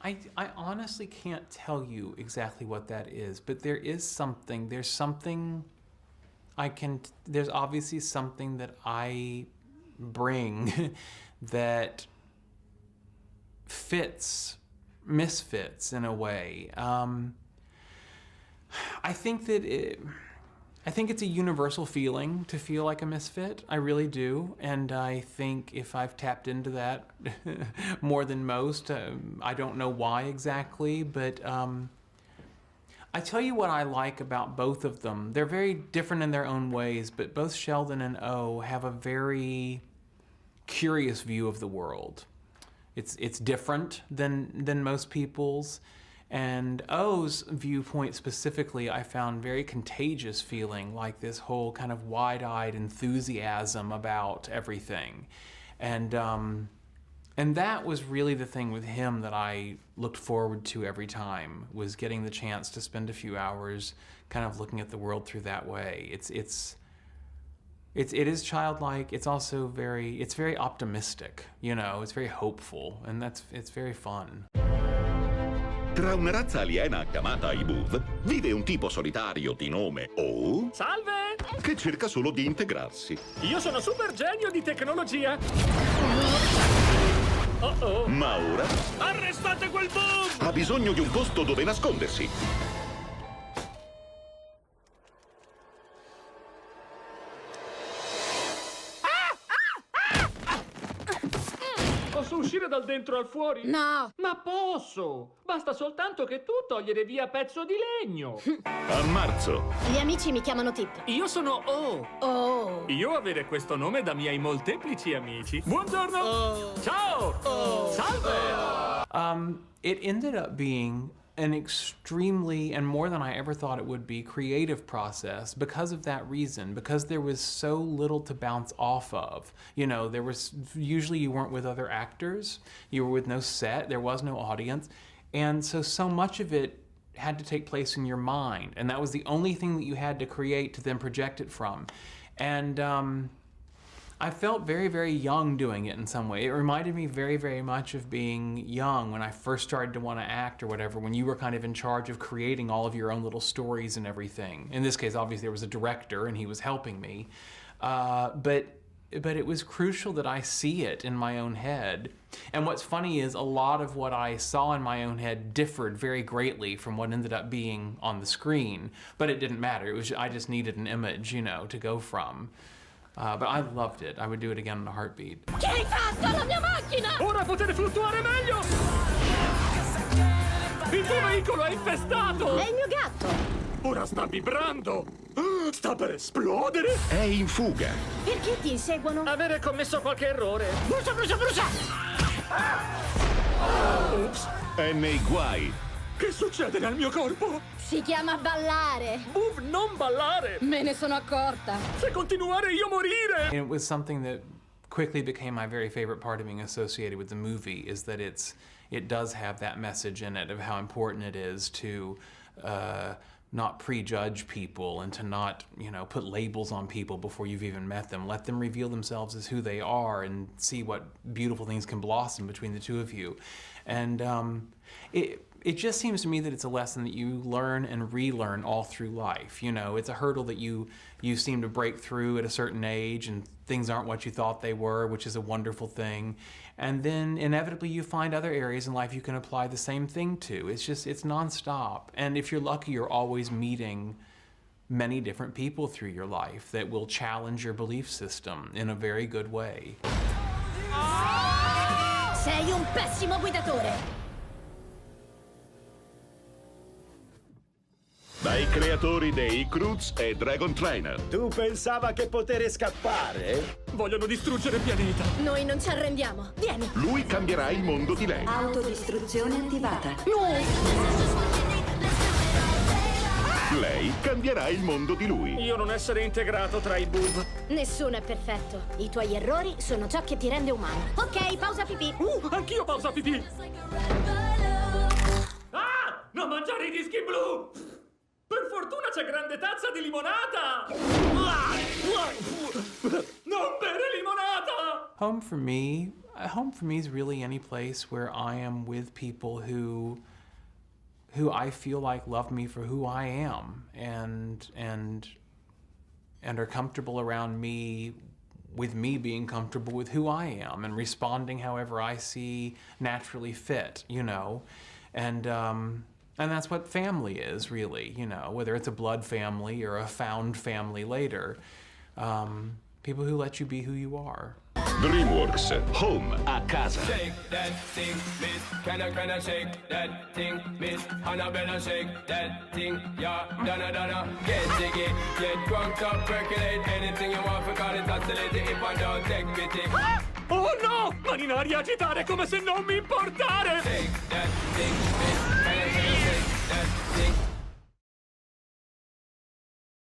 I honestly can't tell you exactly what that is, but there's obviously something that I bring that misfits in a way. I think it's a universal feeling to feel like a misfit. I really do. And I think if I've tapped into that more than most, I don't know why exactly, but I tell you what I like about both of them. They're very different in their own ways, but both Sheldon and O have a very curious view of the world. It's different than most people's. And O's viewpoint specifically, I found very contagious feeling, like this whole kind of wide-eyed enthusiasm about everything. And that was really the thing with him that I looked forward to every time, was getting the chance to spend a few hours kind of looking at the world through that way. It is childlike. It's also very optimistic, you know, it's very hopeful, and it's very fun. Tra una razza aliena chiamata i Boov vive un tipo solitario di nome O. Salve! Che cerca solo di integrarsi. Io sono super genio di tecnologia. Oh. Ma ora Arrestate quel Boov! ha bisogno di un posto dove nascondersi. Posso uscire dal dentro al fuori? No! Ma posso! Basta soltanto che tu togliere via pezzo di legno. A marzo. Gli amici mi chiamano Tip. Io sono O. Oh! Io avere questo nome da miei molteplici amici. Buongiorno! Ciao! Salve! It ended up being an extremely, and more than I ever thought it would be, creative process because of that reason, because there was so little to bounce off of. You know, usually you weren't with other actors, you were with no set, there was no audience, and so much of it had to take place in your mind, and that was the only thing that you had to create to then project it from. And I felt very, very young doing it in some way. It reminded me very, very much of being young when I first started to want to act or whatever, when you were kind of in charge of creating all of your own little stories and everything. In this case, obviously, there was a director and he was helping me. But it was crucial that I see it in my own head. And what's funny is a lot of what I saw in my own head differed very greatly from what ended up being on the screen. But it didn't matter. I just needed an image, you know, to go from. But I loved it. I would do it again in a heartbeat. Che hai fatto alla mia macchina? Ora potete fluttuare meglio! Il tuo veicolo è infestato! È il mio gatto! Ora sta vibrando! Sta per esplodere! È in fuga. Perché ti inseguono? Avere commesso qualche errore. Brucia, brucia, brucia! Ops! È nei guai. Che succede nel mio corpo? Si chiama ballare! Boov, non ballare! Me ne sono accorta! Se continuare io morire! And it was something that quickly became my very favorite part of being associated with the movie, is that it does have that message in it of how important it is to not prejudge people and to not, you know, put labels on people before you've even met them. Let them reveal themselves as who they are and see what beautiful things can blossom between the two of you. And it just seems to me that it's a lesson that you learn and relearn all through life. You know, it's a hurdle that you seem to break through at a certain age, and things aren't what you thought they were, which is a wonderful thing. And then inevitably you find other areas in life you can apply the same thing to. It's nonstop. And if you're lucky, you're always meeting many different people through your life that will challenge your belief system in a very good way. Sei un pessimo guidatore! Dai creatori dei Cruz e Dragon Trainer. Tu pensava che potere scappare? Vogliono distruggere il pianeta. Noi non ci arrendiamo! Vieni! Lui cambierà il mondo di lei. Autodistruzione attivata. Lei cambierà il mondo di lui. Io non essere integrato tra i Boov. Nessuno è perfetto. I tuoi errori sono ciò che ti rende umano. Ok, pausa pipì. Anch'io pausa pipì. Ah! Non mangiare i dischi blu! Per fortuna c'è grande tazza di limonata! Non bere limonata! Home for me, Home for me is really any place where I am with people who I feel like love me for who I am and are comfortable around me, with me being comfortable with who I am and responding however I see naturally fit, you know. And that's what family is, really, you know, whether it's a blood family or a found family later. People who let you be who you are. DreamWorks, Home a casa. Shake that thing, miss. Can I shake that thing, miss? Annabella, shake that thing, yeah. Donna, get jiggy, get drunk up, percolate anything you want, forgot it, oscillate if I don't take pity. Oh no! Mani in aria agitare come se non mi importare! Shake that thing, miss. Can I shake that thing?